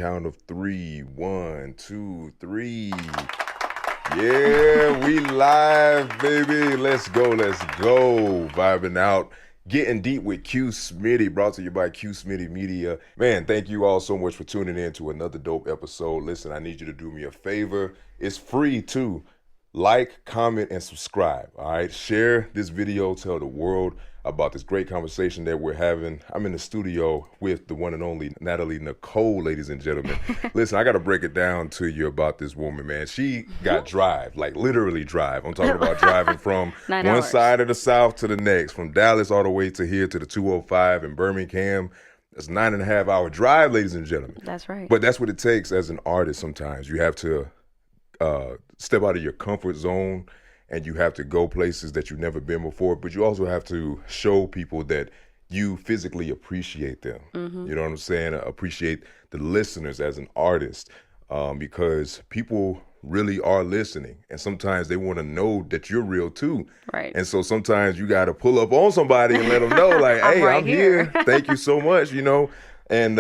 count of three. 1, 2, 3. Yeah, we live, baby. Let's go. Vibing out. Getting Deep with Q Smitty, brought to you by Q Smitty Media. Man, thank you all so much for tuning in to another dope episode. Listen, I need you to do me a favor. It's free too. Like, comment, and subscribe. All right, share this video. Tell the world about this great conversation that we're having. I'm in the studio with the one and only Natalie Nichole, ladies and gentlemen. Listen, I got to break it down to you about this woman, man. She got drive, like literally drive. I'm talking about driving from one side of the South to the next, from Dallas all the way to here to the 205 in Birmingham. That's a 9.5-hour drive, ladies and gentlemen. That's right. But that's what it takes as an artist sometimes. You have to step out of your comfort zone, and you have to go places that you've never been before, but you also have to show people that you physically appreciate them. Mm-hmm. You know what I'm saying? Appreciate the listeners as an artist, because people really are listening, and sometimes they want to know that you're real too. Right. And so sometimes you got to pull up on somebody and let them know, like, hey, I'm here. Thank you so much, you know. And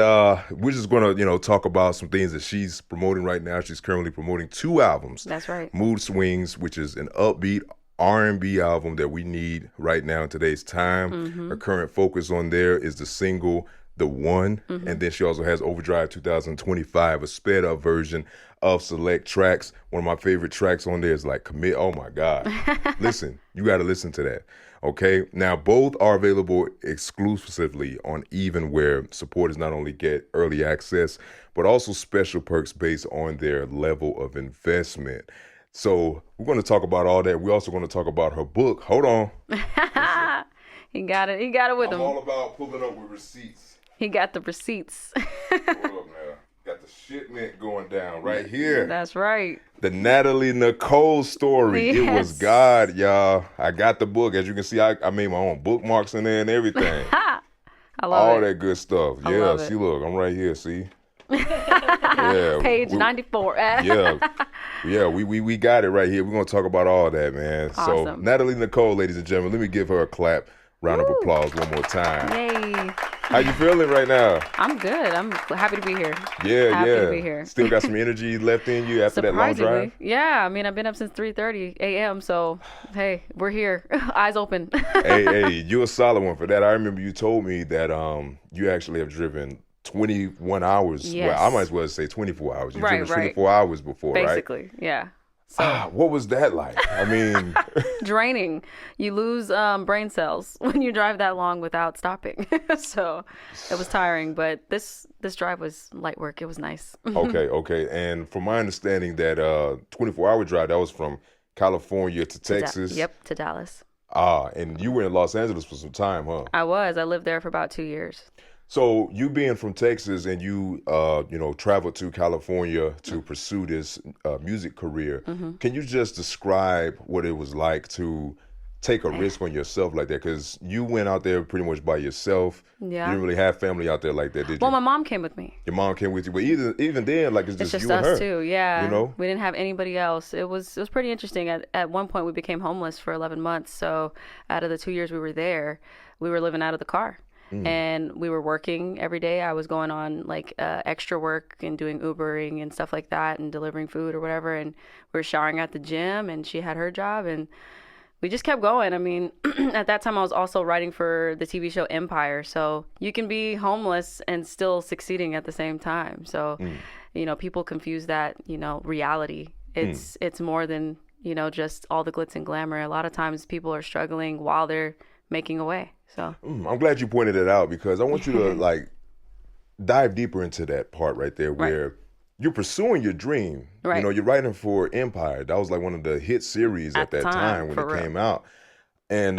we're just going to, talk about some things that she's promoting right now. She's currently promoting 2 albums. That's right. Mood Swings, which is an upbeat R&B album that we need right now in today's time. Mm-hmm. Her current focus on there is the single, The One. Mm-hmm. And then she also has Overdrive 2025, a sped up version of select tracks. One of my favorite tracks on there is like Commit. Oh my God. Listen, you got to listen to that. Okay, now both are available exclusively on Even, where supporters not only get early access, but also special perks based on their level of investment. So we're going to talk about all that. We're also going to talk about her book. Hold on. He got it. He got it with him. I'm all about pulling up with receipts. He got the receipts. Hold up now. Got the shipment going down right here. That's right. The Natalie Nichole story. Yes. It was God, y'all. I got the book. As you can see, I made my own bookmarks in there and everything. I love all it. That good stuff. I yeah, love see, it. Look, I'm right here, see? Yeah. Page 94. Yeah, we got it right here. We're going to talk about all that, man. Awesome. So, Natalie Nichole, ladies and gentlemen, let me give her a clap. Round of applause one more time. Yay. How you feeling right now? I'm good. I'm happy to be here. Happy to be here. Still got some energy left in you after that long drive? Yeah. I mean, I've been up since 3:30 a.m. So, hey, we're here. Eyes open. hey, you're a solid one for that. I remember you told me that you actually have driven 21 hours. Yes. Well, I might as well say 24 hours. You've driven 24 hours before, Basically, right? yeah. So, what was that like? I mean... draining. You lose brain cells when you drive that long without stopping. So it was tiring, but this drive was light work. It was nice. Okay. And from my understanding, that 24-hour drive, that was from California to Texas. To Dallas. And you were in Los Angeles for some time, huh? I was. I lived there for about 2 years. So you being from Texas and you, traveled to California to pursue this music career, can you just describe what it was like to take a risk on yourself like that? Because you went out there pretty much by yourself. Yeah. You didn't really have family out there like that, did you? Well, my mom came with me. Your mom came with you, but even then, like it's just you and us her. Too. Yeah. You know, we didn't have anybody else. It was pretty interesting. At one point, we became homeless for 11 months. So out of the 2 years we were there, we were living out of the car. And we were working every day. I was going on like extra work and doing Ubering and stuff like that and delivering food or whatever. And we were showering at the gym, and she had her job, and we just kept going. I mean, at that time I was also writing for the TV show Empire. So you can be homeless and still succeeding at the same time. So, people confuse that, reality. It's more than, just all the glitz and glamour. A lot of times people are struggling while they're making a way. So I'm glad you pointed it out, because I want you to dive deeper into that part right there where you're pursuing your dream. Right. You're writing for Empire. That was like one of the hit series at that time when it came out. And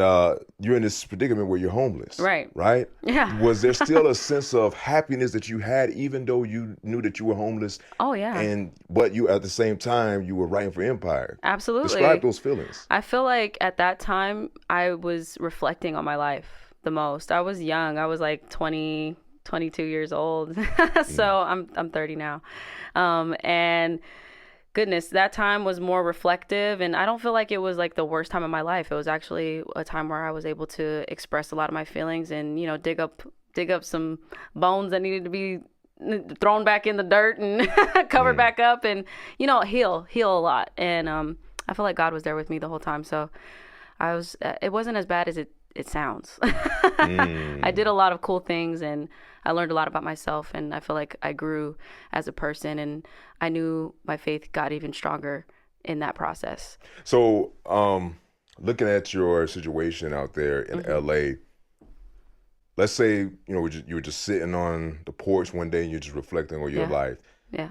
you're in this predicament where you're homeless. Right. Right? Yeah. Was there still a sense of happiness that you had even though you knew that you were homeless? Oh, yeah. But you, at the same time, you were writing for Empire. Absolutely. Describe those feelings. I feel like at that time, I was reflecting on my life the most. I was young. I was like 20, 22 years old. So I'm 30 now. And goodness, that time was more reflective, and I don't feel like it was like the worst time of my life. It was actually a time where I was able to express a lot of my feelings and, dig up some bones that needed to be thrown back in the dirt and covered back up, and heal a lot. And I feel like God was there with me the whole time. So it wasn't as bad as it sounds. I did a lot of cool things, and I learned a lot about myself, and I feel like I grew as a person, and I knew my faith got even stronger in that process. So, looking at your situation out there in LA, let's say, you were just sitting on the porch one day and you're just reflecting on your life. Yeah.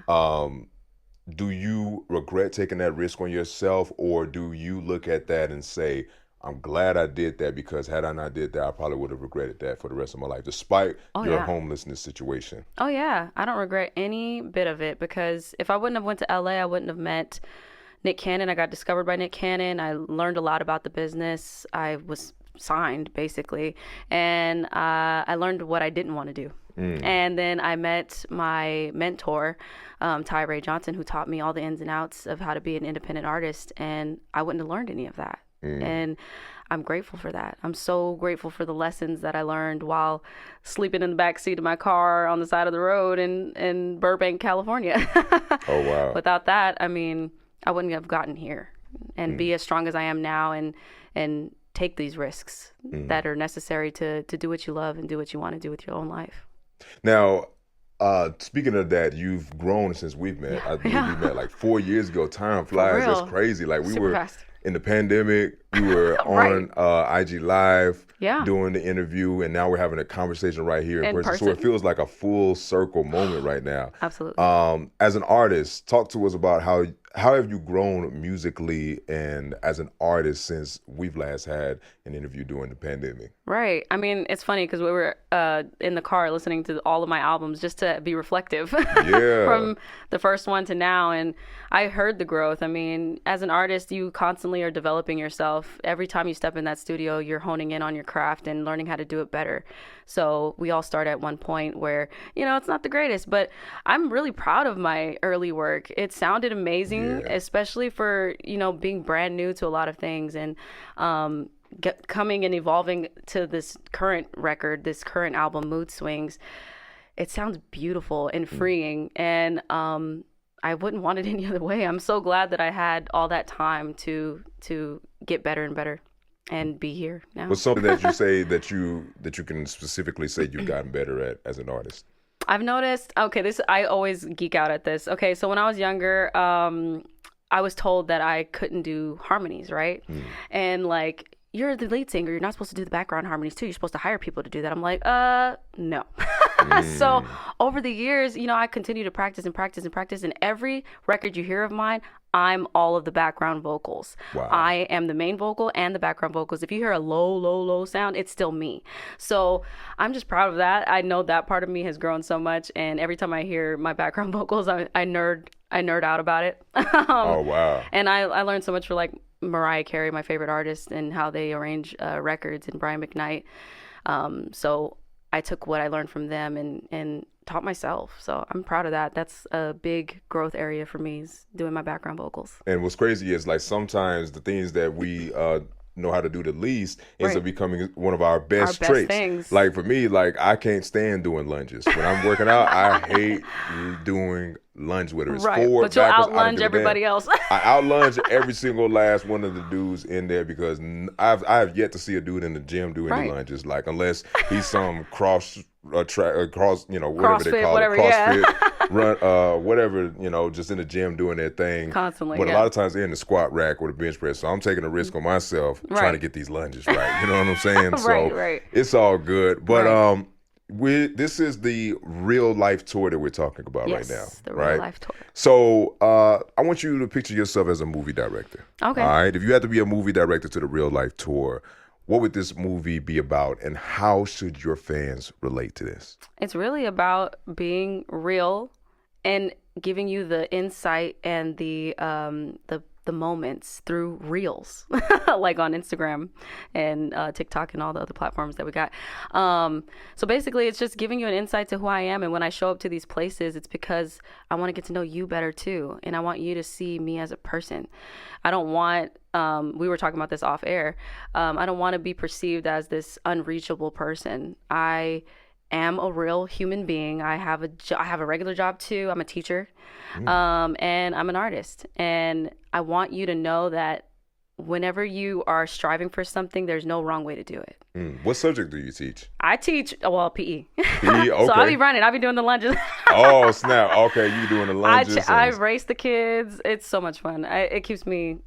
Do you regret taking that risk on yourself, or do you look at that and say, I'm glad I did that, because had I not did that, I probably would have regretted that for the rest of my life, despite your homelessness situation? Oh, yeah. I don't regret any bit of it, because if I wouldn't have went to LA, I wouldn't have met Nick Cannon. I got discovered by Nick Cannon. I learned a lot about the business. I was signed, basically. And I learned what I didn't want to do. And then I met my mentor, Ty Ray Johnson, who taught me all the ins and outs of how to be an independent artist. And I wouldn't have learned any of that. And I'm grateful for that. I'm so grateful for the lessons that I learned while sleeping in the back seat of my car on the side of the road in Burbank, California. Oh, wow. Without that, I mean, I wouldn't have gotten here and be as strong as I am now, and take these risks that are necessary to do what you love and do what you want to do with your own life. Now, speaking of that, you've grown since we've met. I believe we met like 4 years ago. Time flies. That's crazy. Like, we were fast. In the pandemic, we were on IG Live doing the interview, and now we're having a conversation right here in person. So it feels like a full circle moment right now. Absolutely. As an artist, talk to us about how have you grown musically and as an artist since we've last had an interview during the pandemic? Right. I mean, it's funny because we were in the car listening to all of my albums just to be reflective from the first one to now. And I heard the growth. I mean, as an artist, you constantly are developing yourself. Every time you step in that studio, you're honing in on your craft and learning how to do it better. So we all start at one point where, it's not the greatest, but I'm really proud of my early work. It sounded amazing, especially for, being brand new to a lot of things, and coming and evolving to this current record, this current album, Mood Swings. It sounds beautiful and freeing, and I wouldn't want it any other way. I'm so glad that I had all that time to get better and better and be here now. What's something that you say that you can specifically say you've gotten better at as an artist? I've noticed, I always geek out at this. Okay, so when I was younger, I was told that I couldn't do harmonies, right? And like, you're the lead singer, you're not supposed to do the background harmonies too. You're supposed to hire people to do that. I'm like, no. So over the years, I continue to practice and practice and practice. And every record you hear of mine, I'm all of the background vocals. Wow. I am the main vocal and the background vocals. If you hear a low, low, low sound, it's still me. So I'm just proud of that. I know that part of me has grown so much. And every time I hear my background vocals, I nerd out about it. Oh, wow. And I learned so much for like Mariah Carey, my favorite artist, and how they arrange records, and Brian McKnight. So I took what I learned from them and taught myself. So I'm proud of that. That's a big growth area for me, is doing my background vocals. And what's crazy is, like, sometimes the things that we know how to do the least ends up becoming one of our best traits. Things. Like, for me, like, I can't stand doing lunges. When I'm working out, I hate doing lunge, whether it's forward, but you'll backwards, out-lunge everybody else. I out-lunge every single last one of the dudes in there, because I have yet to see a dude in the gym do any lunges, like, unless he's some cross, whatever they call it, CrossFit, run, whatever, just in the gym doing their thing. Constantly, but a lot of times they're in the squat rack or the bench press, so I'm taking a risk on myself trying to get these lunges right. You know what I'm saying? So it's all good. But this is the real life tour that we're talking about right now. The real life tour. So I want you to picture yourself as a movie director. Okay. All right. If you had to be a movie director to the real life tour, what would this movie be about, and how should your fans relate to this? It's really about being real and giving you the insight and the moments through reels, like on Instagram and TikTok and all the other platforms that we got. So basically, it's just giving you an insight to who I am. And when I show up to these places, it's because I want to get to know you better too. And I want you to see me as a person. I don't want, we were talking about this off air. I don't want to be perceived as this unreachable person. I am a real human being. I have I have a regular job too. I'm a teacher, and I'm an artist. And I want you to know that whenever you are striving for something, there's no wrong way to do it. What subject do you teach? I teach, well, PE. PE, okay. So I'll be running. I'll be doing the lunges. Oh, snap. Okay, you doing the lunges. I race the kids. It's so much fun. It keeps me,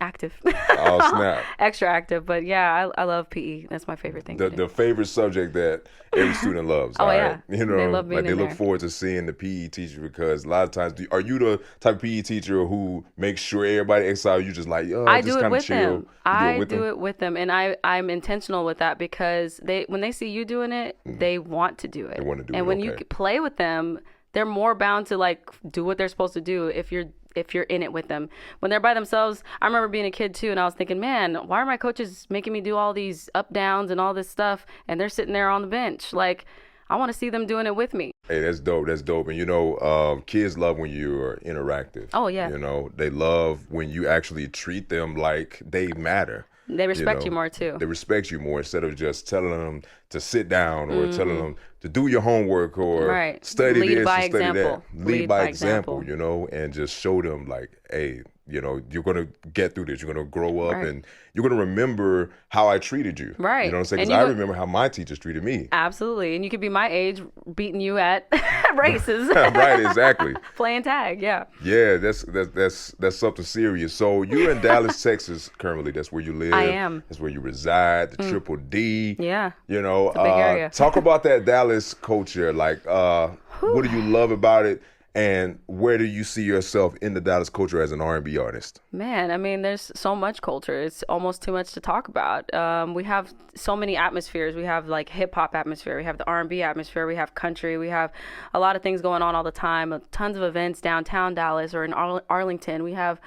active. Oh, snap. Extra active. But yeah, I love PE. That's my favorite thing. The favorite subject that every student loves. Oh, right? yeah. You know, They love being like they in look there. forward to seeing the PE teacher, because a lot of times, are you the type of PE teacher who makes sure everybody excited? You just like, I just do it kind of with chill. them. I do them? it with them, and I'm intentional with that, because when they see you doing it, they want to do it. They want to do it. And when okay. you play with them, they're more bound to like do what they're supposed to do if you're in it with them. When they're by themselves, I remember being a kid too, and I was thinking, man, why are my coaches making me do all these up downs and all this stuff, and they're sitting there on the bench? Like, I want to see them doing it with me. Hey, that's dope. That's dope. And kids love when you're interactive. Oh, yeah. They love when you actually treat them like they matter. They respect you more too. They respect you more, instead of just telling them to sit down or telling them to do your homework or study Lead this by or study example. that. Lead by example, and just show them like, hey, you're going to get through this. You're going to grow up and you're going to remember how I treated you. Right. You know what I'm saying? Because I remember how my teachers treated me. Absolutely. And you could be my age beating you at races. Right, exactly. Playing tag, yeah. Yeah, that's something serious. So you're in Dallas, Texas currently. That's where you live. I am. That's where you reside, the Triple D. Yeah. You know, It's a big area. Talk about that Dallas culture. Like, what do you love about it? And where do you see yourself in the Dallas culture as an R&B artist? Man, I mean, there's so much culture. It's almost too much to talk about. We have so many atmospheres. We have like hip hop atmosphere. We have the R&B atmosphere. We have country. We have a lot of things going on all the time. Tons of events downtown Dallas or in Arlington. We have,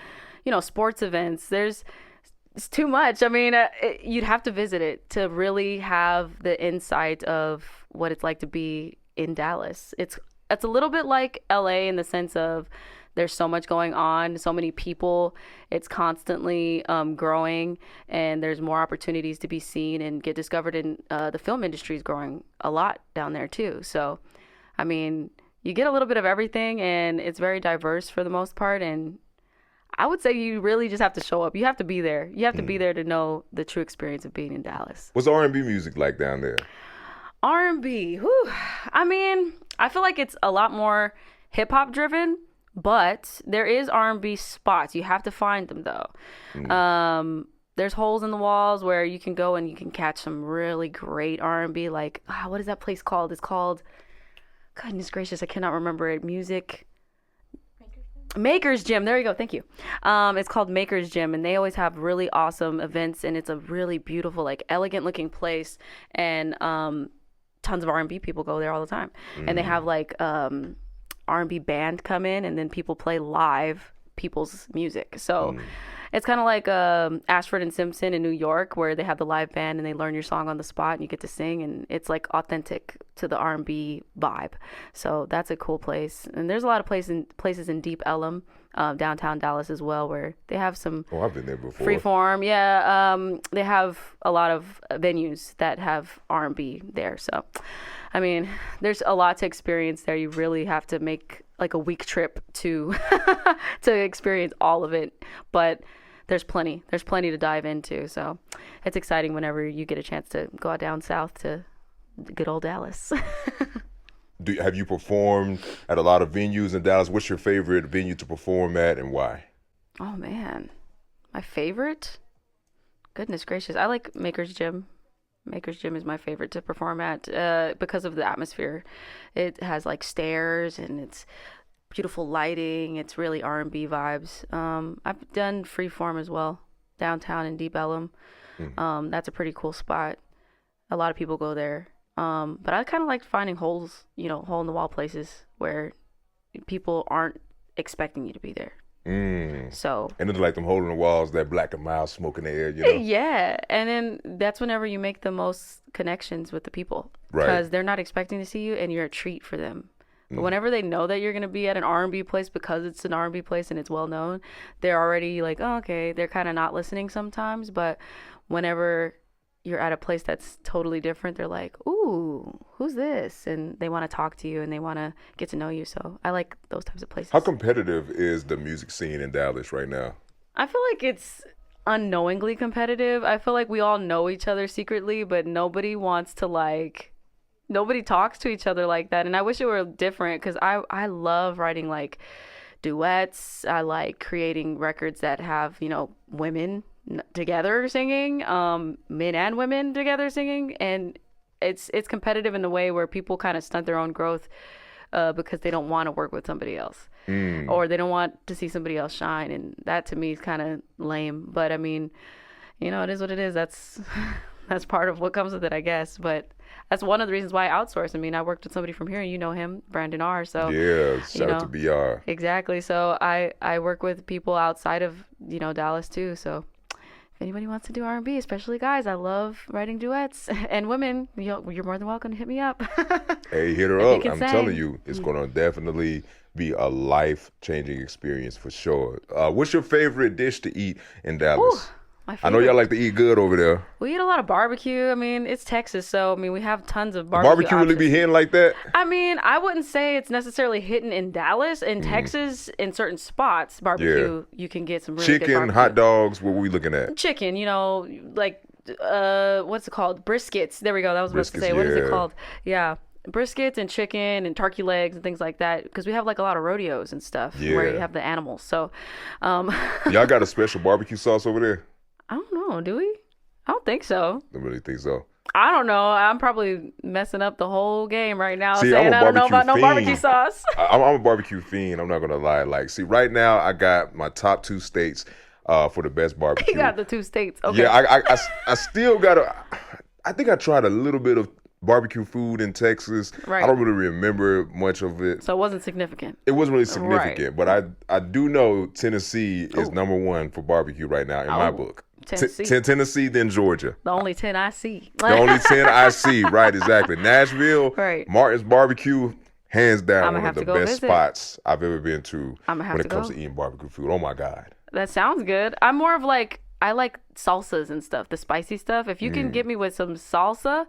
sports events. It's too much. I mean, you'd have to visit it to really have the insight of what it's like to be in Dallas. It's a little bit like LA in the sense of there's so much going on, so many people. It's constantly growing, and there's more opportunities to be seen and get discovered. And the film industry is growing a lot down there too. So, I mean, you get a little bit of everything, and it's very diverse for the most part. And I would say you really just have to show up. You have to be there. You have to be there to know the true experience of being in Dallas. What's R&B music like down there? R&B, I mean, I feel like it's a lot more hip hop driven, but there is R&B spots. You have to find them though. There's holes in the walls where you can go and you can catch some really great R&B. Like, what is that place called? It's called, goodness gracious, I cannot remember it. Maker's Gym. There you go. Thank you. It's called Maker's Gym, and they always have really awesome events, and it's a really beautiful, like elegant looking place, and tons of R&B people go there all the time. And they have like R&B band come in, and then people play live people's music. So it's kind of like Ashford and Simpson in New York, where they have the live band and they learn your song on the spot and you get to sing, and it's like authentic to the R&B vibe. So that's a cool place. And there's a lot of places in Deep Ellum, downtown Dallas as well, where they have some I've been there before. freeform. Yeah, they have a lot of venues that have R&B there. So, I mean, there's a lot to experience there. You really have to make like a week trip to to experience all of it. But there's plenty to dive into. So it's exciting whenever you get a chance to go out down south to good old Dallas. Have you performed at a lot of venues in Dallas? What's your favorite venue to perform at, and why? Oh man, my favorite? Goodness gracious, I like Maker's Gym. Maker's Gym is my favorite to perform at because of the atmosphere. It has like stairs and it's beautiful lighting. It's really R&B vibes. I've done freeform as well, downtown in Deep Ellum. That's a pretty cool spot. A lot of people go there. But I kind of like finding holes, hole in the wall places where people aren't expecting you to be there. So, and it's like them hole in the walls, that black and mild smoke in the air, Yeah, and then that's whenever you make the most connections with the people, because they're not expecting to see you, and you're a treat for them. But whenever they know that you're gonna be at an R&B place because it's an R&B place and it's well known, they're already like, oh, okay. They're kind of not listening sometimes, but whenever you're at a place that's totally different, they're like, ooh, who's this? And they want to talk to you and they want to get to know you. So I like those types of places. How competitive is the music scene in Dallas right now? I feel like it's unknowingly competitive. I feel like we all know each other secretly, but nobody wants to nobody talks to each other like that. And I wish it were different, because I love writing like duets. I like creating records that have, women together singing, men and women together singing, and it's competitive in the way where people kind of stunt their own growth because they don't want to work with somebody else, or they don't want to see somebody else shine, and that to me is kind of lame. But I mean, it is what it is. That's part of what comes with it, I guess. But that's one of the reasons why I outsource. I mean, I worked with somebody from here, and you know him, Brandon R. So yeah, shout out to BR. Exactly. So I work with people outside of Dallas too. So if anybody wants to do R&B, especially guys, I love writing duets. And women, you're more than welcome to hit me up. Hey, hit her up. I'm telling you, it's going to definitely be a life-changing experience for sure. What's your favorite dish to eat in Dallas? Ooh. I know y'all like to eat good over there. We eat a lot of barbecue. I mean, it's Texas, so we have tons of barbecue. Barbecue really be hitting like that? I mean, I wouldn't say it's necessarily hitting in Dallas. In Texas, in certain spots, barbecue, you can get some really good barbecue. Chicken, hot dogs, what were we looking at? Chicken, like, what's it called? Briskets. There we go. That was what I was about to say. What is it called? Yeah. Briskets and chicken and turkey legs and things like that, because we have like a lot of rodeos and stuff where you have the animals. So, y'all got a special barbecue sauce over there? I don't know. Do we? I don't think so. I really think so. I don't know. I'm probably messing up the whole game right now. See, saying I don't know about no barbecue sauce. I'm a barbecue fiend. I'm not going to lie. Like, see, right now I got my top 2 states for the best barbecue. You got the 2 states. Okay. Yeah, I still got I think I tried a little bit of barbecue food in Texas. Right. I don't really remember much of it. So it wasn't significant. It wasn't really significant, right. But I do know Tennessee is number 1 for barbecue right now in my book. Tennessee, then Georgia. The only 10 I see. The only 10 I see, right, exactly. Nashville, right. Martin's Barbecue, hands down one of the best visit. Spots I've ever been to when it comes to eating barbecue food. Oh my God. That sounds good. I'm more of like, I like salsas and stuff, the spicy stuff. If you can get me with some salsa,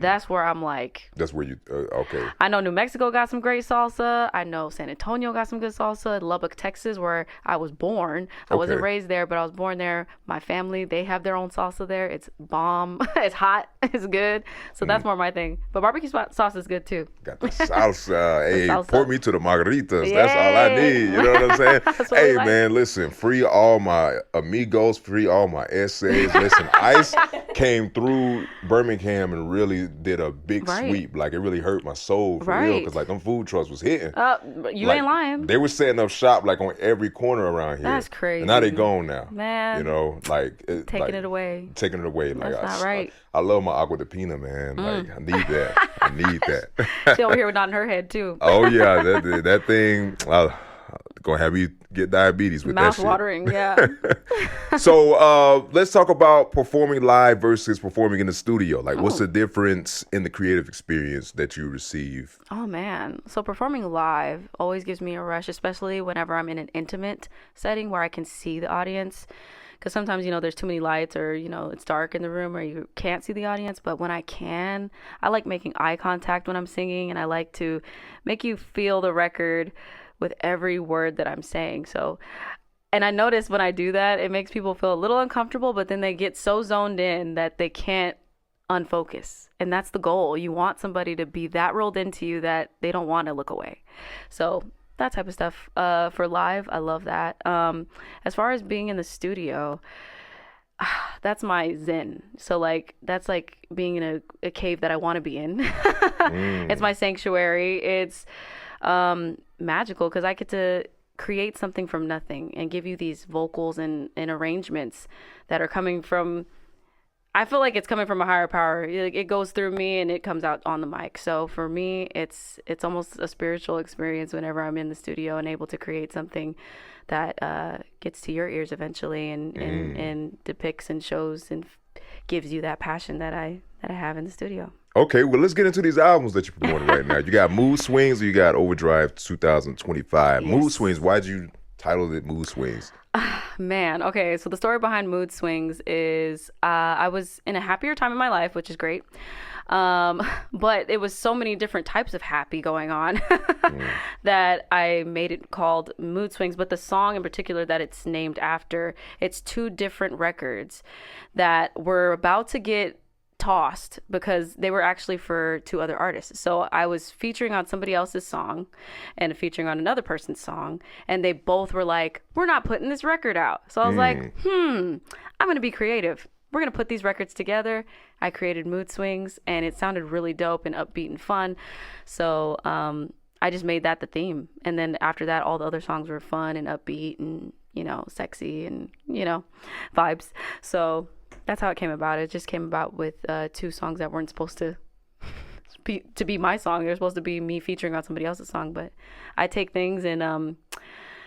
that's where I'm like. That's where you, okay. I know New Mexico got some great salsa. I know San Antonio got some good salsa. Lubbock, Texas, where I was born. I wasn't raised there, but I was born there. My family, they have their own salsa there. It's bomb. It's hot. It's good. So that's more my thing. But barbecue sauce is good too. Got the salsa. Hey, pour me to the margaritas. Yay. That's all I need. You know what I'm saying? Hey, man, listen, free all my amigos, free all my essays. Listen, ICE came through Birmingham and really did a big sweep. Like, it really hurt my soul for real, because like them food trucks was hitting. You ain't lying. They were setting up shop like on every corner around here. That's crazy. And now they gone now. Man. Like taking it away. Taking it away. Like, that's not right. I love my agua de pina, man. Like, I need that. I need that. She over here with nodding her head too. Oh yeah, that thing. Gonna have you get diabetes with that shit. Mouth watering, yeah. So let's talk about performing live versus performing in the studio. Like, what's the difference in the creative experience that you receive? Oh man, so performing live always gives me a rush, especially whenever I'm in an intimate setting where I can see the audience. Because sometimes, there's too many lights, or, it's dark in the room, or you can't see the audience. But when I can, I like making eye contact when I'm singing, and I like to make you feel the record with every word that I'm saying. So, and I notice when I do that, it makes people feel a little uncomfortable, but then they get so zoned in that they can't unfocus. And that's the goal. You want somebody to be that rolled into you that they don't want to look away. So that type of stuff for live, I love that. As far as being in the studio, that's my zen. So like, that's like being in a cave that I want to be in. It's my sanctuary. It's magical because I get to create something from nothing and give you these vocals and arrangements that are coming from, I feel like it's coming from a higher power. It goes through me and it comes out on the mic. So for me, it's almost a spiritual experience whenever I'm in the studio and able to create something that gets to your ears eventually and depicts and shows and gives you that passion that I have in the studio. Okay, well, let's get into these albums that you're promoting right now. You got Mood Swings, or you got Overdrive 2025. Yes. Mood Swings, why'd you title it Mood Swings? Man, okay. So the story behind Mood Swings is I was in a happier time in my life, which is great. But it was so many different types of happy going on that I made it called Mood Swings. But the song in particular that it's named after, it's two different records that were about to get tossed because they were actually for two other artists. So I was featuring on somebody else's song and featuring on another person's song, and they both were like, we're not putting this record out. So I was like, I'm going to be creative. We're going to put these records together. I created Mood Swings, and it sounded really dope and upbeat and fun. So I just made that the theme. And then after that, all the other songs were fun and upbeat and, sexy and, vibes. So that's how it came about. It just came about with two songs that weren't supposed to be my song. They were supposed to be me featuring on somebody else's song. But I take things and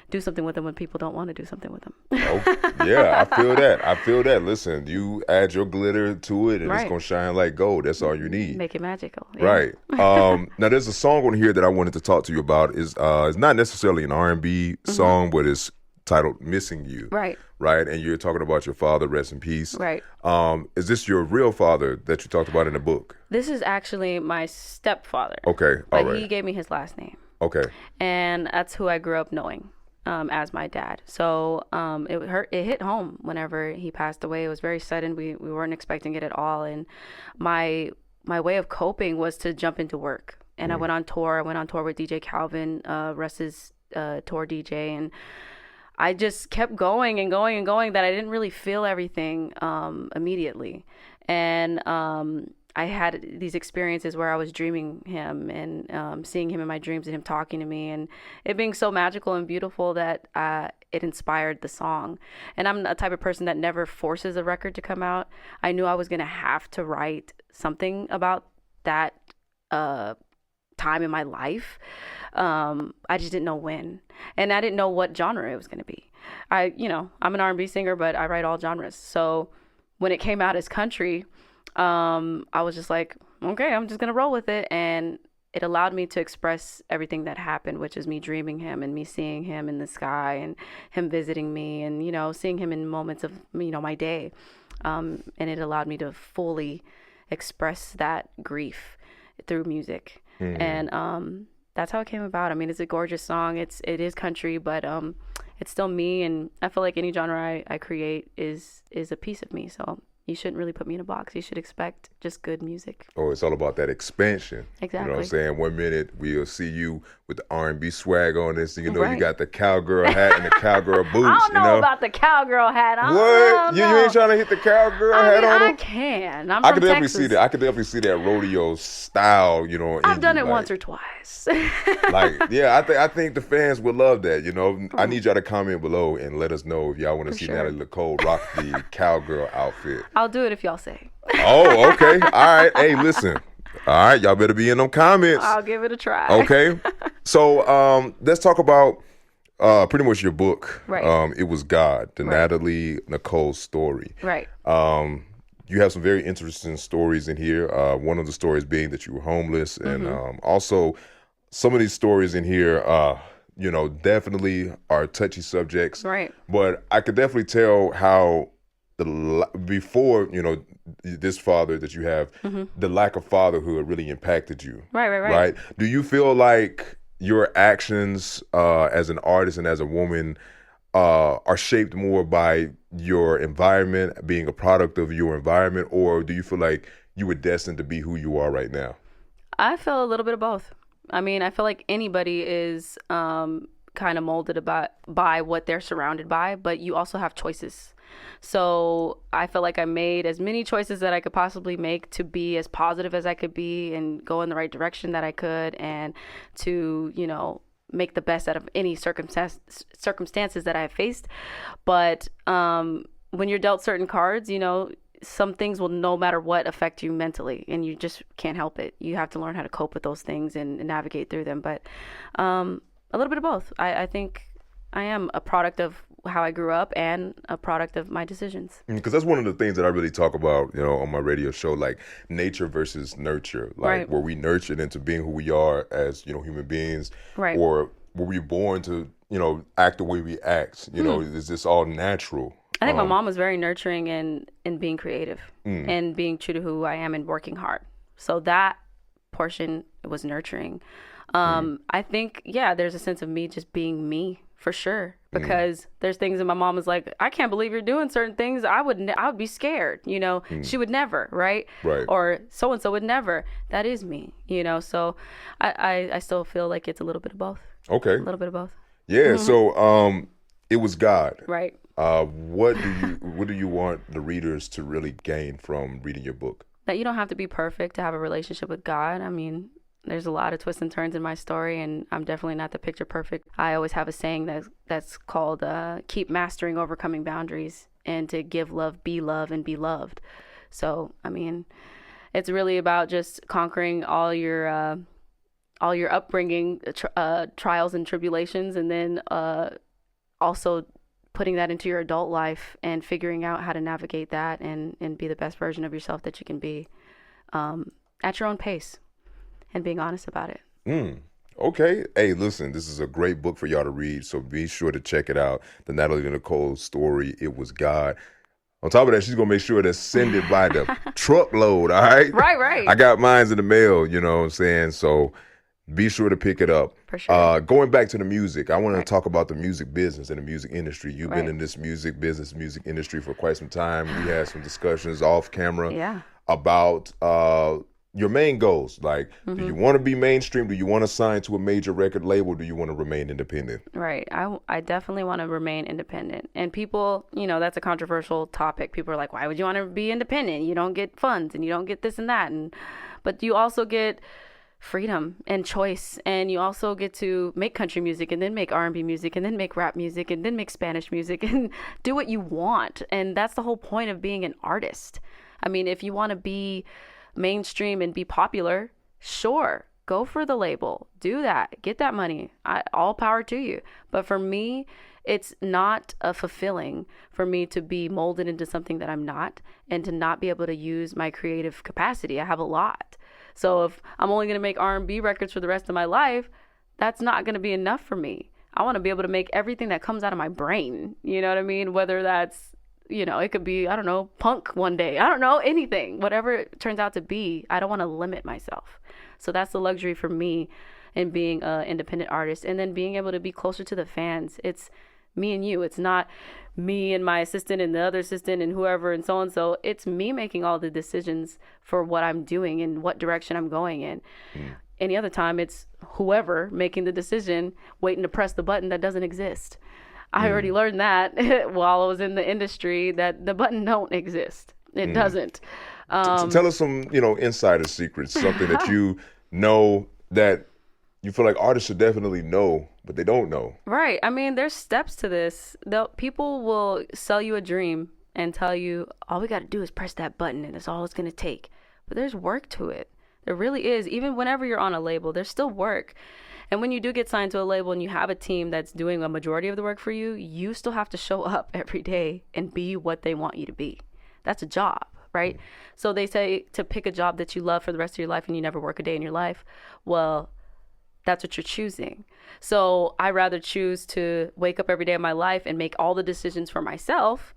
do something with them when people don't want to do something with them. Oh, yeah, I feel that. Listen, you add your glitter to it and Right. it's going to shine like gold. That's all you need. Make it magical. Yeah. Right. Now, there's a song on here that I wanted to talk to you about. It's not necessarily an R&B song, but it's titled Missing You. Right. Right. And you're talking about your father, rest in peace. Right. Is this your real father that you talked about in the book? This is actually my stepfather. Okay. All But right. he gave me his last name. Okay. And that's who I grew up knowing as my dad. So it hit home whenever he passed away. It was very sudden. We weren't expecting it at all. And my way of coping was to jump into work. And I went on tour. I went on tour with DJ Calvin, Russ's tour DJ. And I just kept going and going and going that I didn't really feel everything immediately. And I had these experiences where I was dreaming him and seeing him in my dreams and him talking to me and it being so magical and beautiful that it inspired the song. And I'm a type of person that never forces a record to come out. I knew I was going to have to write something about that time in my life. I just didn't know when. And I didn't know what genre it was going to be. I'm an R&B singer, but I write all genres. So when it came out as country, I was just like, okay, I'm just going to roll with it. And it allowed me to express everything that happened, which is me dreaming him and me seeing him in the sky and him visiting me and, seeing him in moments of, my day. And it allowed me to fully express that grief through music. And that's how it came about. I mean, it's a gorgeous song. It is country, but it's still me. And I feel like any genre I create is a piece of me. So you shouldn't really put me in a box. You should expect just good music. Oh, it's all about that expansion. Exactly. You know what I'm saying? 1 minute we'll see you with the R&B swag on this. You Right. you got the cowgirl hat and the cowgirl boots. I don't know about the cowgirl hat. What? You ain't trying to hit the cowgirl hat on I them? can. I'm I from could definitely Texas. see that. I could definitely see that rodeo style, I've in done you, it like, once or twice. I think the fans would love that, I need y'all to comment below and let us know if y'all want to see sure. Natalie Nichole rock the cowgirl outfit. I'll do it if y'all say. Oh, okay. All right. Hey, listen. All right, y'all better be in them comments. I'll give it a try. Okay. So let's talk about pretty much your book. Right. It Was God, the Right. Natalie Nichole story. Right. You have some very interesting stories in here. One of the stories being that you were homeless, and also some of these stories in here, definitely are touchy subjects. Right. But I could definitely tell how before, this father that you have, the lack of fatherhood really impacted you. Right. Do you feel like your actions as an artist and as a woman are shaped more by your environment, being a product of your environment, or do you feel like you were destined to be who you are right now? I feel a little bit of both. I mean, I feel like anybody is kind of molded by what they're surrounded by, but you also have choices. So I feel like I made as many choices that I could possibly make to be as positive as I could be and go in the right direction that I could, and to, make the best out of any circumstances that I have faced. But when you're dealt certain cards, some things will, no matter what, affect you mentally, and you just can't help it. You have to learn how to cope with those things and navigate through them. But a little bit of both. I think I am a product of how I grew up and a product of my decisions. Because that's one of the things that I really talk about, on my radio show, like nature versus nurture, like Right. where we nurtured into being who we are as, human beings, Right. or were we born to, act the way we act? Is this all natural? I think my mom was very nurturing in being creative and being true to who I am and working hard. So that portion was nurturing. I think, there's a sense of me just being me for sure, because there's things that my mom was like, I can't believe you're doing certain things. I would be scared, she would never, right? Or so-and-so would never. That is me, so I still feel like it's a little bit of both. Okay. A little bit of both. Yeah. So, it was God. Right. What do you want the readers to really gain from reading your book? That you don't have to be perfect to have a relationship with God. I mean, there's a lot of twists and turns in my story, and I'm definitely not the picture perfect. I always have a saying that's called keep mastering overcoming boundaries, and to give love, be love, and be loved. So, I mean, it's really about just conquering all your upbringing, trials and tribulations, and then also putting that into your adult life and figuring out how to navigate that and be the best version of yourself that you can be at your own pace, and being honest about it. Okay. Hey, listen, this is a great book for y'all to read, so be sure to check it out. The Natalie Nichole story, It Was God. On top of that, she's going to make sure to send it by the truckload, all right? Right. I got mines in the mail, you know what I'm saying? So be sure to pick it up. For sure. Going back to the music, I want to talk about the music business and the music industry. You've been in this music business, music industry for quite some time. We had some discussions off camera about your main goals. Like, do you want to be mainstream? Do you want to sign to a major record label? Do you want to remain independent? Right. I definitely want to remain independent. And people, that's a controversial topic. People are like, why would you want to be independent? You don't get funds and you don't get this and that. But you also get freedom and choice, and you also get to make country music and then make R&B music and then make rap music and then make Spanish music and do what you want. And that's the whole point of being an artist. I mean, if you want to be mainstream and be popular, sure, go for the label, do that, get that money, all power to you. But for me, it's not fulfilling for me to be molded into something that I'm not, and to not be able to use my creative capacity. I have a lot. So if I'm only going to make R&B records for the rest of my life, that's not going to be enough for me. I want to be able to make everything that comes out of my brain. You know what I mean? Whether that's, it could be, I don't know, punk one day. I don't know, anything. Whatever it turns out to be, I don't want to limit myself. So that's the luxury for me in being an independent artist. And then being able to be closer to the fans. It's me and you. It's not me and my assistant and the other assistant and whoever and so and so. It's me making all the decisions for what I'm doing and what direction I'm going in. Any other time, it's whoever making the decision, waiting to press the button that doesn't exist. I already learned that while I was in the industry, that the button don't exist. It doesn't. Tell us some, insider secrets, something that you know that you feel like artists should definitely know, but they don't know. Right. I mean, there's steps to this. People will sell you a dream and tell you, all we got to do is press that button and that's all it's going to take. But there's work to it. There really is. Even whenever you're on a label, there's still work. And when you do get signed to a label and you have a team that's doing a majority of the work for you, you still have to show up every day and be what they want you to be. That's a job, right? So they say to pick a job that you love for the rest of your life and you never work a day in your life. Well, that's what you're choosing. So I rather choose to wake up every day of my life and make all the decisions for myself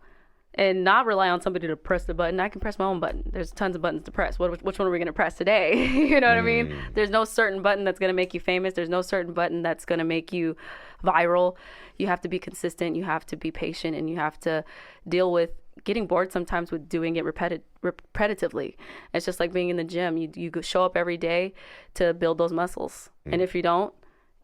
and not rely on somebody to press the button. I can press my own button. There's tons of buttons to press. Which one are we going to press today? You know what I mean? There's no certain button that's going to make you famous. There's no certain button that's going to make you viral. You have to be consistent. You have to be patient, and you have to deal with getting bored sometimes with doing it repetitively. It's just like being in the gym. You show up every day to build those muscles. And if you don't,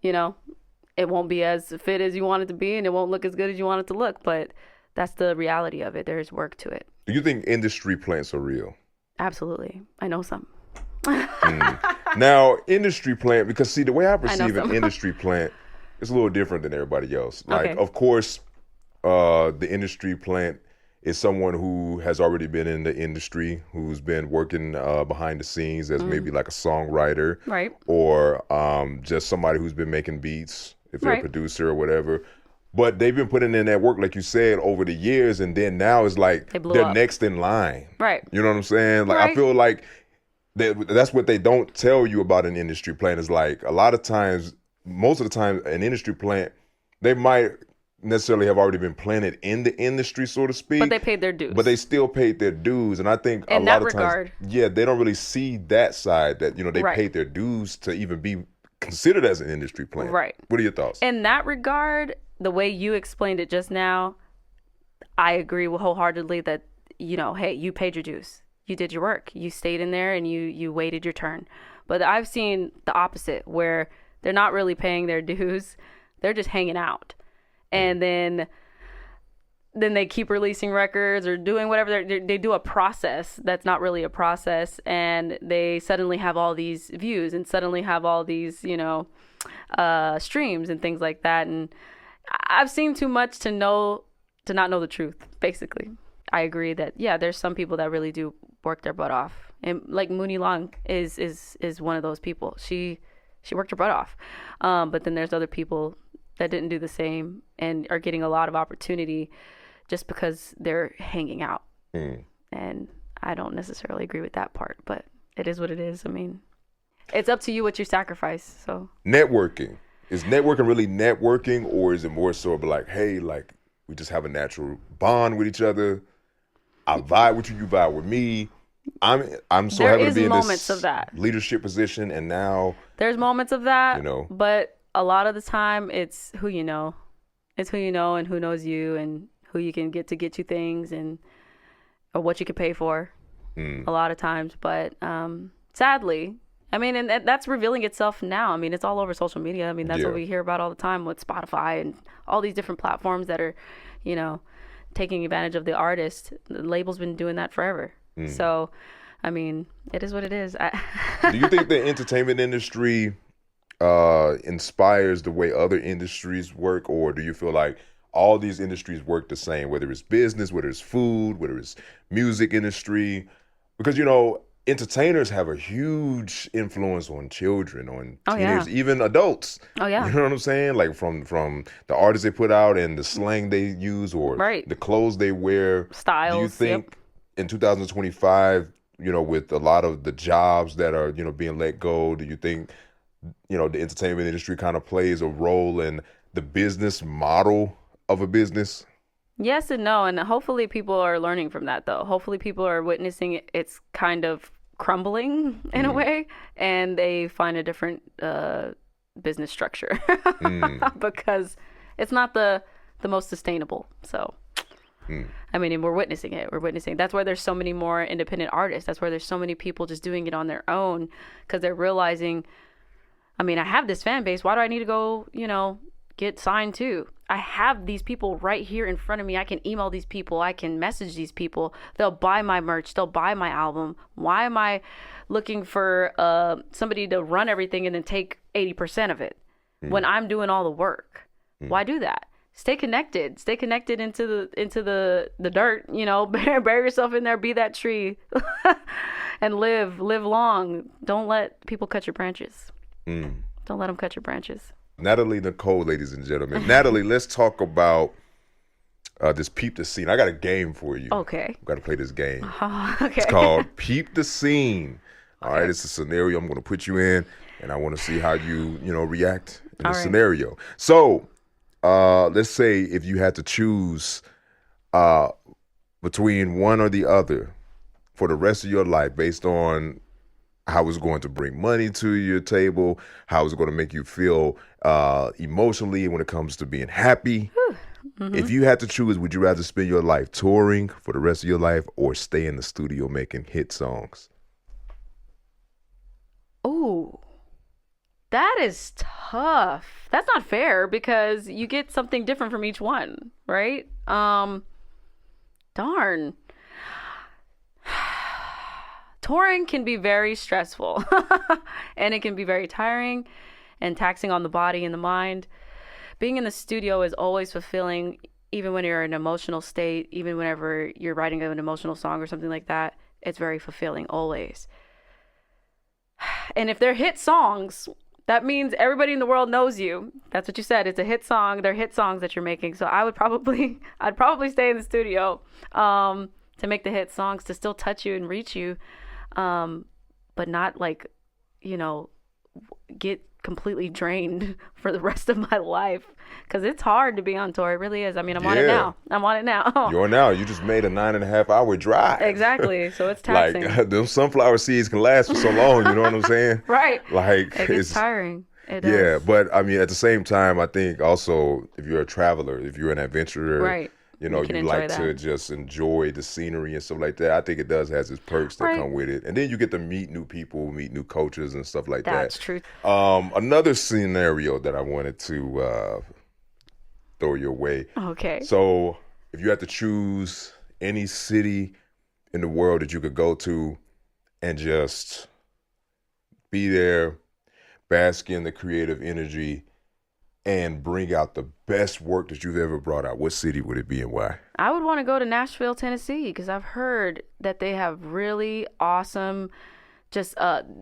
it won't be as fit as you want it to be, and it won't look as good as you want it to look. But that's the reality of it. There's work to it. Do you think industry plants are real? Absolutely. I know some. Now, industry plant, because see, the way I perceive an industry plant is a little different than everybody else. Like, of course, the industry plant is someone who has already been in the industry, who's been working behind the scenes as maybe like a songwriter, right? Or just somebody who's been making beats, if they're a producer or whatever. But they've been putting in that work, like you said, over the years, and then now it's like they're next in line. Right. You know what I'm saying? Like, I feel like that's what they don't tell you about an industry plant is like a lot of times most of the time an industry plant, they might necessarily have already been planted in the industry, so to But speak, they paid their but they dues. still paid their dues. And I think a In lot that of times, regard, yeah, they don't really see that side that, they right, paid their dues to even be considered as an industry plant. right. What are your thoughts? In that regard, the way you explained it just now, I agree wholeheartedly that, hey, you paid your dues. You did your work. You stayed in there and you waited your turn. But I've seen the opposite where they're not really paying their dues. They're just hanging out. And then they keep releasing records or doing whatever. They do a process that's not really a process, and they suddenly have all these views and suddenly have all these streams and things like that. And I've seen too much to not know the truth, basically. I agree that, yeah, there's some people that really do work their butt off, and like Mooney Long is one of those people. She worked her butt off, but then there's other people that didn't do the same and are getting a lot of opportunity just because they're hanging out. And I don't necessarily agree with that part, but it is what it is. I mean, it's up to you what you sacrifice. So Networking. Is networking really networking, or is it more so of like, hey, like we just have a natural bond with each other? I vibe with you, you vibe with me. I'm so there happy to is be in moments this of that. leadership position, and now There's moments of that, You know. but a lot of the time it's who you know. It's who you know and who knows you and who you can get you things and or what you can pay for a lot of times. But sadly, I mean, and that's revealing itself now. I mean, it's all over social media. I mean, that's what we hear about all the time with Spotify and all these different platforms that are, taking advantage of the artist. The label's been doing that forever. So, I mean, it is what it is. Do you think the entertainment industry inspires the way other industries work, or do you feel like all these industries work the same, whether it's business, whether it's food, whether it's music industry? Because, entertainers have a huge influence on children, on teenagers, even adults. Oh, yeah. You know what I'm saying? Like from the artists they put out and the slang they use, or the clothes they wear. Styles. Do you think in 2025, with a lot of the jobs that are, being let go, do you think, the entertainment industry kind of plays a role in the business model of a business? Yes and no, and hopefully people are learning from that, though. Hopefully people are witnessing it's kind of crumbling in a way, and they find a different business structure because it's not the most sustainable. So, I mean, and we're witnessing it. We're witnessing. That's why there's so many more independent artists. That's why there's so many people just doing it on their own, because they're realizing, I mean, I have this fan base. Why do I need to go, get signed too? I have these people right here in front of me. I can email these people. I can message these people. They'll buy my merch. They'll buy my album. Why am I looking for somebody to run everything and then take 80% of it when I'm doing all the work? Why do that? Stay connected. Stay connected into the dirt. Bury yourself in there. Be that tree, and live long. Don't let people cut your branches. Don't let them cut your branches. Natalie Nichole, ladies and gentlemen. Natalie, let's talk about this Peep the Scene. I got a game for you. Okay. We've got to play this game. Okay. It's called Peep the Scene. All right, it's a scenario I'm going to put you in, and I want to see how you, react in the scenario. So, let's say if you had to choose between one or the other for the rest of your life based on how it's going to bring money to your table, how it's going to make you feel emotionally when it comes to being happy. If you had to choose, would you rather spend your life touring for the rest of your life or stay in the studio making hit songs? Oh, that is tough. That's not fair because you get something different from each one, right? Darn. Touring can be very stressful and it can be very tiring and taxing on the body and the mind. Being in the studio is always fulfilling, even when you're in an emotional state, even whenever you're writing an emotional song or something like that. It's very fulfilling always. And if they're hit songs, that means everybody in the world knows you. That's what you said. It's a hit song. They're hit songs that you're making. So I'd probably stay in the studio to make the hit songs, to still touch you and reach you. But not like, get completely drained for the rest of my life, because it's hard to be on tour. It really is. I mean, I'm on it Yeah. now. I'm on it now. You're now. You just made a 9.5 hour drive. Exactly. So it's Like taxing. those sunflower seeds can last for so long. You know what I'm saying? Right. Like It gets tiring. It does. yeah. But I mean, at the same time, I think also if you're a traveler, if you're an adventurer, Right. you know, can you enjoy like to that. just enjoy the scenery and stuff like that. I think it does has its perks that Right. come with it, and then you get to meet new people, meet new cultures and stuff like That's that. true. Another scenario that I wanted to throw your way. Okay. So, if you had to choose any city in the world that you could go to and just be there, bask in the creative energy, and bring out the best work that you've ever brought out, what city would it be and why? I would want to go to Nashville, Tennessee, because I've heard that they have really awesome, just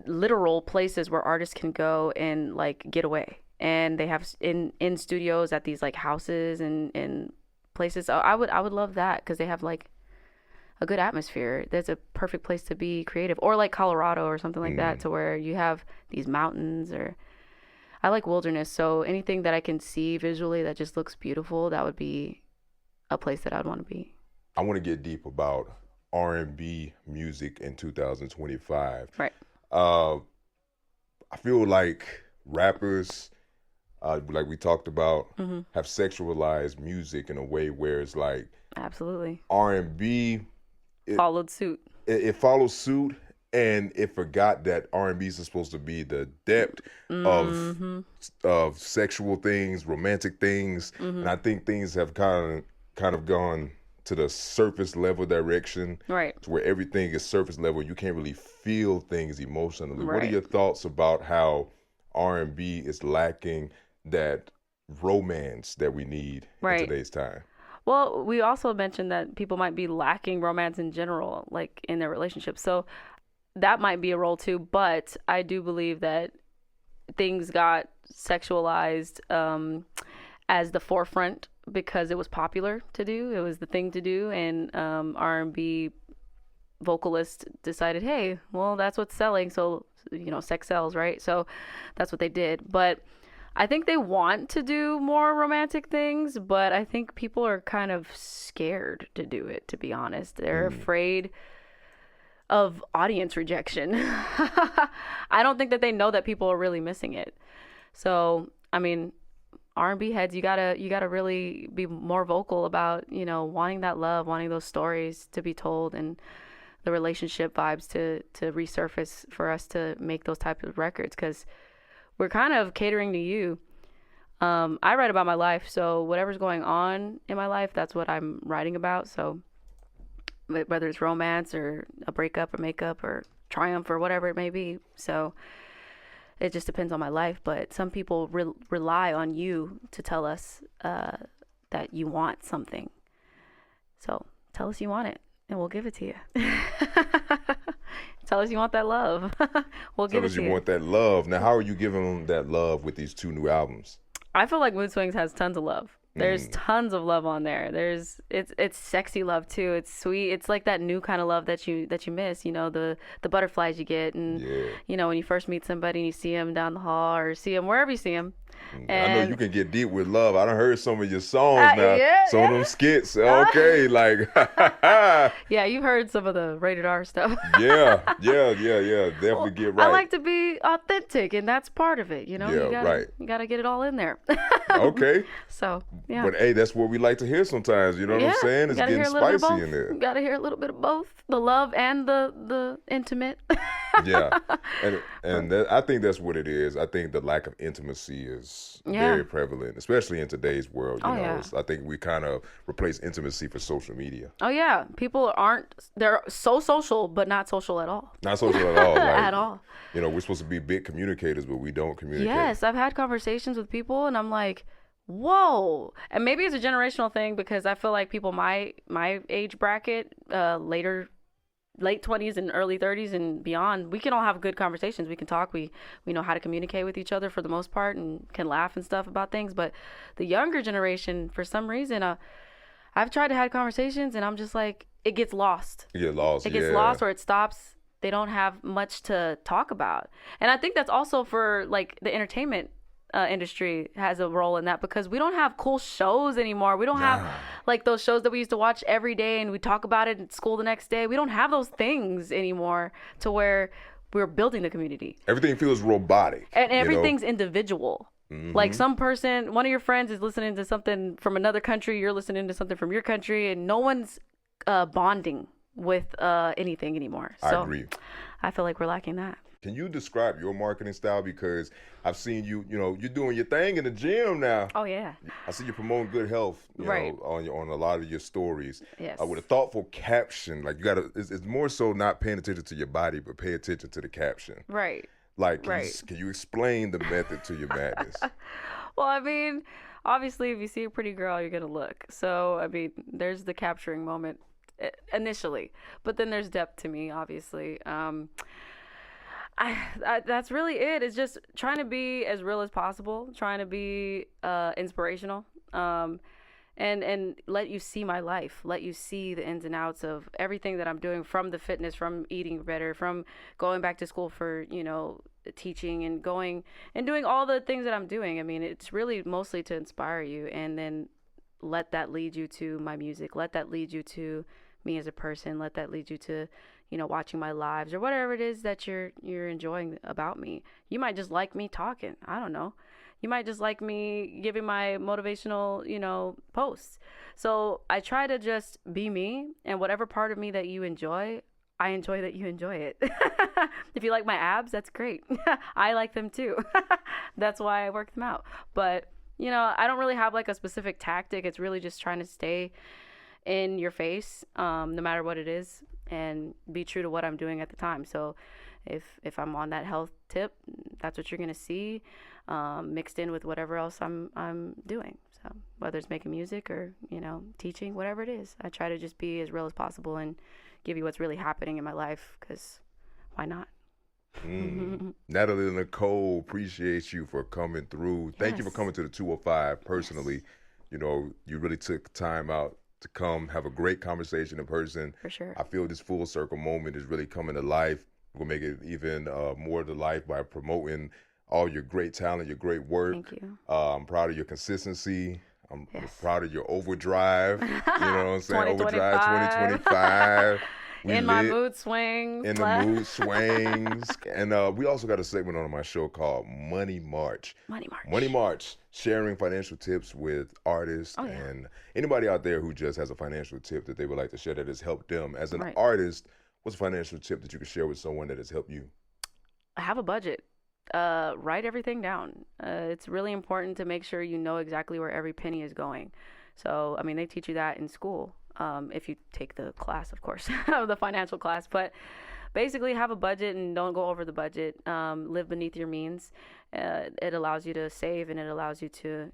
literal places where artists can go and like get away. And they have in studios at these like houses and places. So I would love that, because they have like a good atmosphere. That's a perfect place to be creative. Or like Colorado or something like that, to where you have these mountains. Or I like wilderness, so anything that I can see visually that just looks beautiful, that would be a place that I'd want to be. I want to get deep about R&B music in 2025. Right. I feel like rappers, like we talked about, have sexualized music in a way where it's like Absolutely. R&B, Followed suit. it follows suit, and it forgot that R&B is supposed to be the depth of sexual things, romantic things, and I think things have kind of gone to the surface level direction, Right. to where everything is surface level. You can't really feel things emotionally. What are Right. your thoughts about how R&B is lacking that romance that we need Right. in today's time? Well, we also mentioned that people might be lacking romance in general, like in their relationships. So that might be a role too. But I do believe that things got sexualized as the forefront because it was popular to do. It was the thing to do. And R&B vocalists decided, hey, well, that's what's selling. So, sex sells, right? So that's what they did. But I think they want to do more romantic things, but I think people are kind of scared to do it, to be honest. They're afraid of audience rejection. I don't think that they know that people are really missing it. So, I mean, R&B heads, you gotta really be more vocal about, wanting that love, wanting those stories to be told, and the relationship vibes to resurface for us to make those types of records, because we're kind of catering to you. I write about my life, so whatever's going on in my life, that's what I'm writing about. So whether it's romance or a breakup or makeup or triumph or whatever it may be. So it just depends on my life. But some people rely on you to tell us that you want something. So tell us you want it, and we'll give it to you. Tell us you want that love. We'll give it to you. Tell us you want that love. Now, how are you giving them that love with these 2 new albums? I feel like Mood Swings has tons of love. There's tons of love on there. It's sexy love too. It's sweet. It's like that new kind of love that you miss. The butterflies you get, and when you first meet somebody and you see them down the hall or see them wherever you see them. I know you can get deep with love. I done heard some of your songs now. Yeah, some of them skits. Okay, like yeah, you've heard some of the rated R stuff. yeah. Definitely get right. I like to be authentic, and that's part of it. Right. You gotta get it all in there. Okay. So yeah. But hey, that's what we like to hear sometimes. You know what I'm saying? It's getting spicy in there. You gotta hear a little bit of both, the love and the intimate. Yeah, and I think that's what it is. I think the lack of intimacy is very prevalent, especially in today's world. You know, I think we kind of replace intimacy for social media. Oh yeah, people they're so social, but not social at all. Not social at all. Like, at all. We're supposed to be big communicators, but we don't communicate. Yes, I've had conversations with people, and I'm like, whoa. And maybe it's a generational thing, because I feel like people my age bracket, late 20s and early 30s and beyond, we can all have good conversations. We can talk. We know how to communicate with each other for the most part, and can laugh and stuff about things. But the younger generation, for some reason, I've tried to have conversations, and I'm just like, it gets lost. You get lost. It gets lost, or it stops they don't have much to talk about. And I think that's also for like the entertainment industry has a role in that, because we don't have cool shows anymore. We don't have like those shows that we used to watch every day and we talk about it in school the next day. We don't have those things anymore to where we're building the community. Everything feels robotic. And everything's individual. Like some person, one of your friends is listening to something from another country, you're listening to something from your country, and no one's bonding with anything anymore. So I agree. I feel like we're lacking that. Can you describe your marketing style? Because I've seen you, you're doing your thing in the gym now. Oh, yeah. I see you promoting good health, Right. know, on a lot of your stories. Yes. With a thoughtful caption. Like it's more so not paying attention to your body, but pay attention to the caption. Right. Like, Right. Can you explain the method to your madness? Well, I mean, obviously, if you see a pretty girl, you're going to look. So, I mean, there's the capturing moment initially, but then there's depth to me, obviously. That's really it. It's just trying to be as real as possible, trying to be inspirational, and let you see my life, let you see the ins and outs of everything that I'm doing, from the fitness, from eating better, from going back to school for, teaching and going and doing all the things that I'm doing. I mean, it's really mostly to inspire you, and then let that lead you to my music, let that lead you to me as a person, let that lead you to watching my lives or whatever it is that you're enjoying about me. You might just like me talking, I don't know. You might just like me giving my motivational posts. So I try to just be me, and whatever part of me that you enjoy, I enjoy that you enjoy it. If you like my abs, that's great. I like them too. That's why I work them out. But I don't really have like a specific tactic. It's really just trying to stay in your face, no matter what it is, and be true to what I'm doing at the time. So if I'm on that health tip, that's what you're gonna see, mixed in with whatever else I'm doing. So whether it's making music or teaching, whatever it is, I try to just be as real as possible and give you what's really happening in my life, because why not? Natalie Nichole, appreciate you for coming through. Thank you for Yes. coming to the 205 personally. You really took time out to come have a great conversation in person. For sure. I feel this full circle moment is really coming to life. We'll make it even more to life by promoting all your great talent, your great work. Thank you. I'm proud of your consistency. I'm Yes. proud of your overdrive. You know what I'm saying? Overdrive 2025. 2025. In my mood swings. In the mood swings. And we also got a segment on my show called Money March. Money March. Money March, sharing financial tips with artists and anybody out there who just has a financial tip that they would like to share that has helped them. As an artist, what's a financial tip that you can share with someone that has helped you? Have a budget. Write everything down. It's really important to make sure you know exactly where every penny is going. So, I mean, they teach you that in school, if you take the class, of course, the financial class. But basically, have a budget and don't go over the budget. Live beneath your means. It allows you to save, and it allows you to,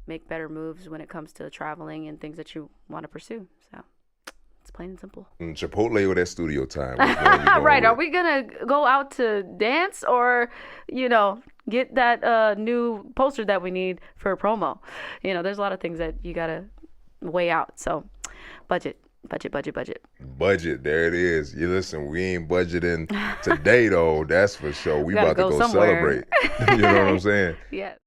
make better moves when it comes to traveling and things that you want to pursue. So it's plain and simple. Chipotle or that studio time? Right. Are we going to go out to dance or, get that new poster that we need for a promo? There's a lot of things that you got to weigh out. So budget. Budget, there it is. You listen, we ain't budgeting today though, that's for sure. We Gotta about to go go somewhere. celebrate. You know what I'm saying? Yeah.